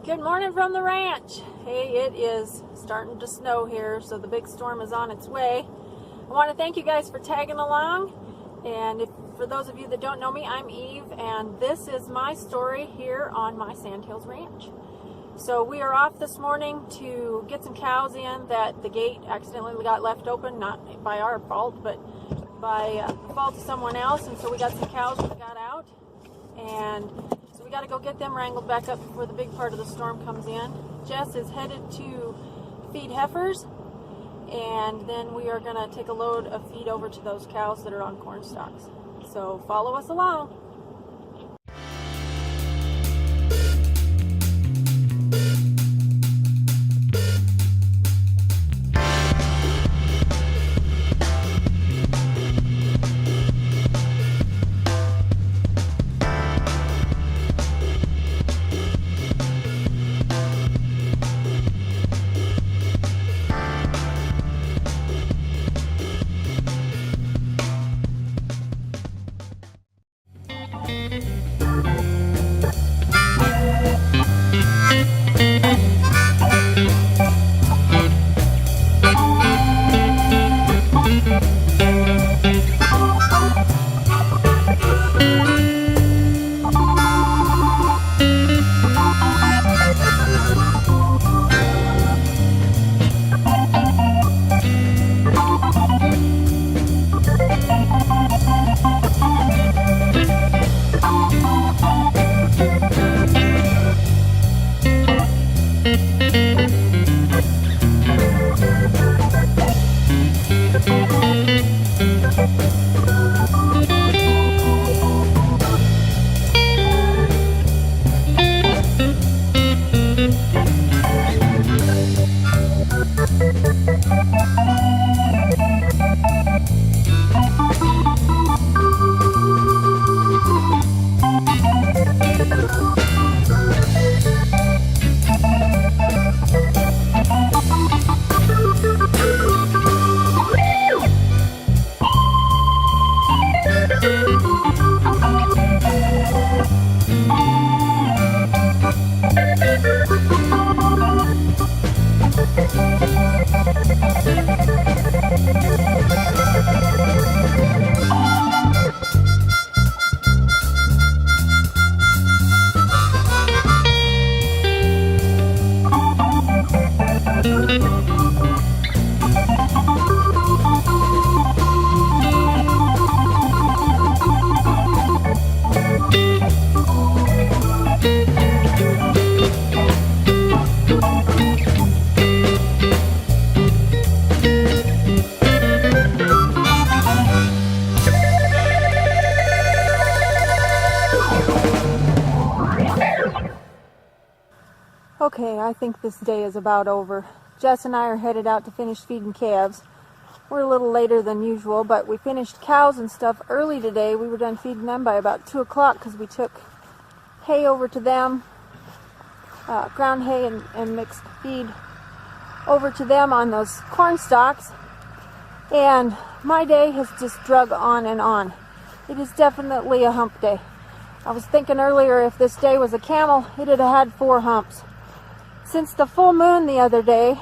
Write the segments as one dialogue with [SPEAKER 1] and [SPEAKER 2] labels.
[SPEAKER 1] Good morning from the ranch. Hey, it is starting to snow here, so the big storm is on its way. I want to thank you guys for tagging along, and for those of you that don't know me, I'm Eve, and this is my story here on my Sandhills Ranch. So we are off this morning to get some cows in that the gate accidentally got left open, not by our fault, but by the fault of someone else, and so we got some cows that got out, and so we got to go get them wrangled back up before the big part of the storm comes in. Jess is headed to feed heifers, and then we are going to take a load of feed over to those cows that are on corn stalks. So follow us along. Okay, I think this day is about over. Jess and I are headed out to finish feeding calves. We're a little later than usual, but we finished cows and stuff early today. We were done feeding them by about 2 o'clock because we took hay over to them, ground hay and mixed feed over to them on those corn stalks. And my day has just drug on and on. It is definitely a hump day. I was thinking earlier if this day was a camel, it'd have had 4 humps. Since the full moon the other day,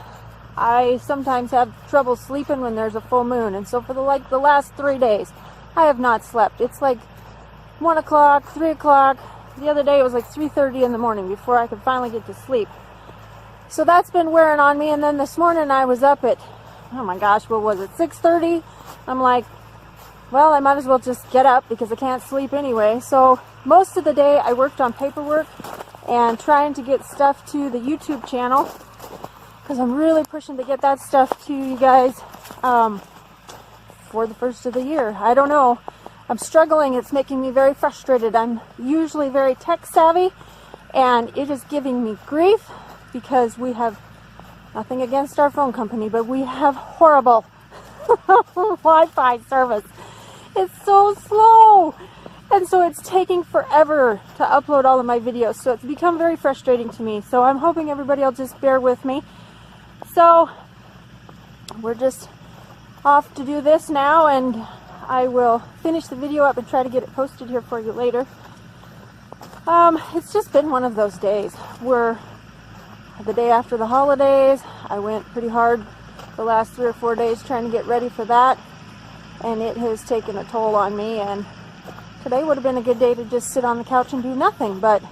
[SPEAKER 1] I sometimes have trouble sleeping when there's a full moon, and so for the last 3 days, I have not slept. It's like 1 o'clock, 3 o'clock. The other day it was like 3:30 in the morning before I could finally get to sleep. So that's been wearing on me, and then this morning I was up at, oh my gosh, what was it, 6:30? I'm like, well, I might as well just get up because I can't sleep anyway. So most of the day I worked on paperwork and trying to get stuff to the YouTube channel because I'm really pushing to get that stuff to you guys for the first of the year. I don't know. I'm struggling. It's making me very frustrated. I'm usually very tech savvy, and it is giving me grief because we have nothing against our phone company, but we have horrible Wi-Fi service. It's so slow. And so it's taking forever to upload all of my videos. So it's become very frustrating to me. So I'm hoping everybody will just bear with me. So we're just off to do this now, and I will finish the video up and try to get it posted here for you later. It's just been one of those days where the day after the holidays. I went pretty hard the last 3 or 4 days trying to get ready for that, and it has taken a toll on me, and today would have been a good day to just sit on the couch and do nothing, but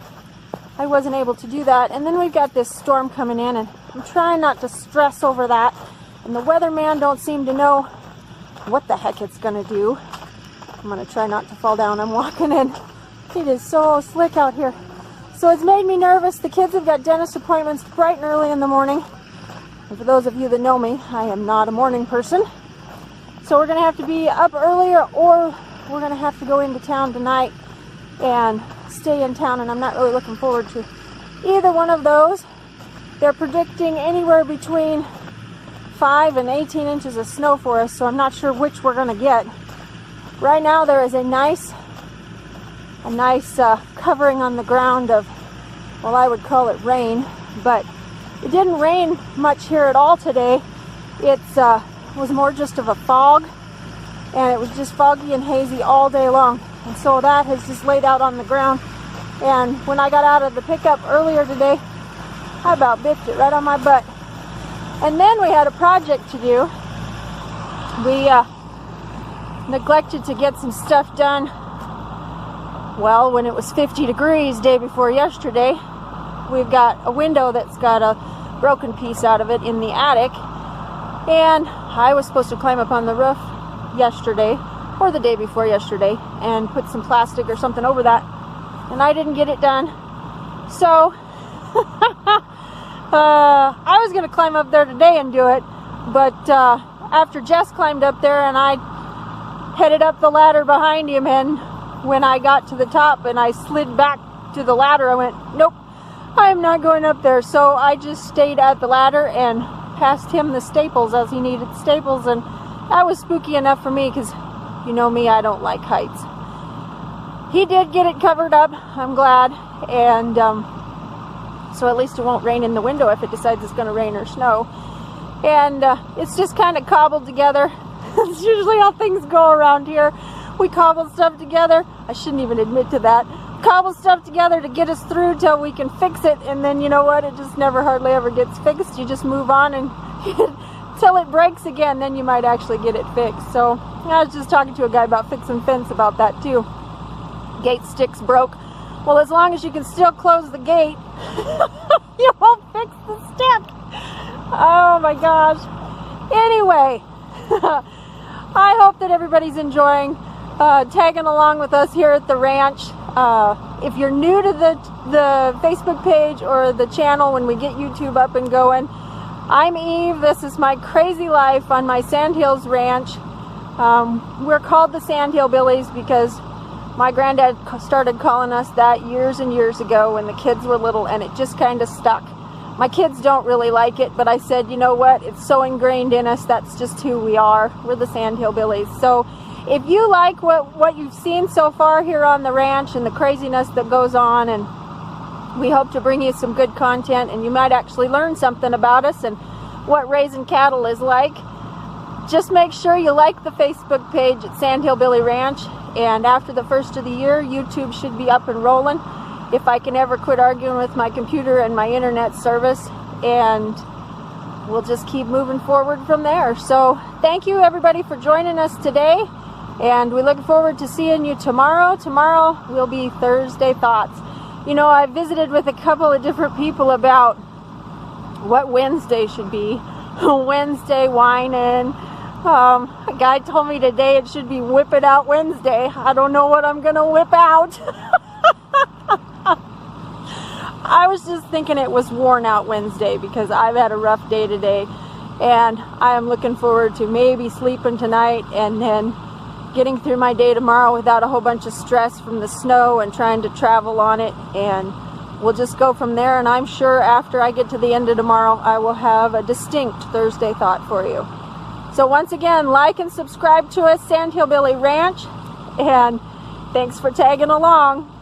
[SPEAKER 1] I wasn't able to do that. And then we've got this storm coming in, and I'm trying not to stress over that, and the weatherman don't seem to know what the heck it's gonna do. I'm gonna try not to fall down. I'm walking in. It is so slick out here. So it's made me nervous. The kids have got dentist appointments bright and early in the morning. And for those of you that know me, I am not a morning person. So we're going to have to be up earlier, or we're going to have to go into town tonight and stay in town. And I'm not really looking forward to either one of those. They're predicting anywhere between 5 and 18 inches of snow for us, so I'm not sure which we're going to get. Right now there is a nice covering on the ground of, well, I would call it rain, but it didn't rain much here at all today. It was more just of a fog, and it was just foggy and hazy all day long, and so that has just laid out on the ground. And when I got out of the pickup earlier today, I about biffed it right on my butt. And then we had a project to do. We neglected to get some stuff done. Well, when it was 50 degrees day before yesterday, we've got a window that's got a broken piece out of it in the attic, and I was supposed to climb up on the roof yesterday, or the day before yesterday, and put some plastic or something over that, and I didn't get it done. So I was going to climb up there today and do it, but after Jess climbed up there and I headed up the ladder behind him, and when I got to the top and I slid back to the ladder, I went, nope, I am not going up there. So I just stayed at the ladder and passed him the staples as he needed staples, and that was spooky enough for me, because you know me, I don't like heights. He did get it covered up, I'm glad, and so at least it won't rain in the window if it decides it's going to rain or snow. And it's just kind of cobbled together. It's usually how things go around here. We cobble stuff together. I shouldn't even admit to that. Cobble stuff together to get us through till we can fix it, and then you know what? It just never hardly ever gets fixed. You just move on and till it breaks again, then you might actually get it fixed. So I was just talking to a guy about fixing fence about that too. Gate sticks broke. Well, as long as you can still close the gate, you won't fix the stick. Oh my gosh. Anyway, I hope that everybody's enjoying tagging along with us here at the ranch. If you're new to the Facebook page or the channel when we get YouTube up and going, I'm Eve. This is my crazy life on my Sandhills ranch. We're called the Sandhillbillies because my granddad started calling us that years and years ago when the kids were little, and it just kind of stuck. My kids don't really like it, but I said, you know what? It's so ingrained in us. That's just who we are. We're the Sandhillbillies. So if you like what you've seen so far here on the ranch and the craziness that goes on, and we hope to bring you some good content, and you might actually learn something about us and what raising cattle is like, just make sure you like the Facebook page at Sandhillbilly Ranch. And after the first of the year, YouTube should be up and rolling, if I can ever quit arguing with my computer and my internet service, and we'll just keep moving forward from there. So thank you everybody for joining us today, and we look forward to seeing you tomorrow. Tomorrow will be Thursday Thoughts. You know, I visited with a couple of different people about what Wednesday should be. Wednesday whining. A guy told me today it should be Whip It Out Wednesday. I don't know what I'm gonna whip out. I was just thinking it was Worn Out Wednesday because I've had a rough day today, and I am looking forward to maybe sleeping tonight and then getting through my day tomorrow without a whole bunch of stress from the snow and trying to travel on it, and we'll just go from there. And I'm sure after I get to the end of tomorrow, I will have a distinct Thursday thought for you. So once again, like and subscribe to us, Sandhillbilly Ranch, and thanks for tagging along.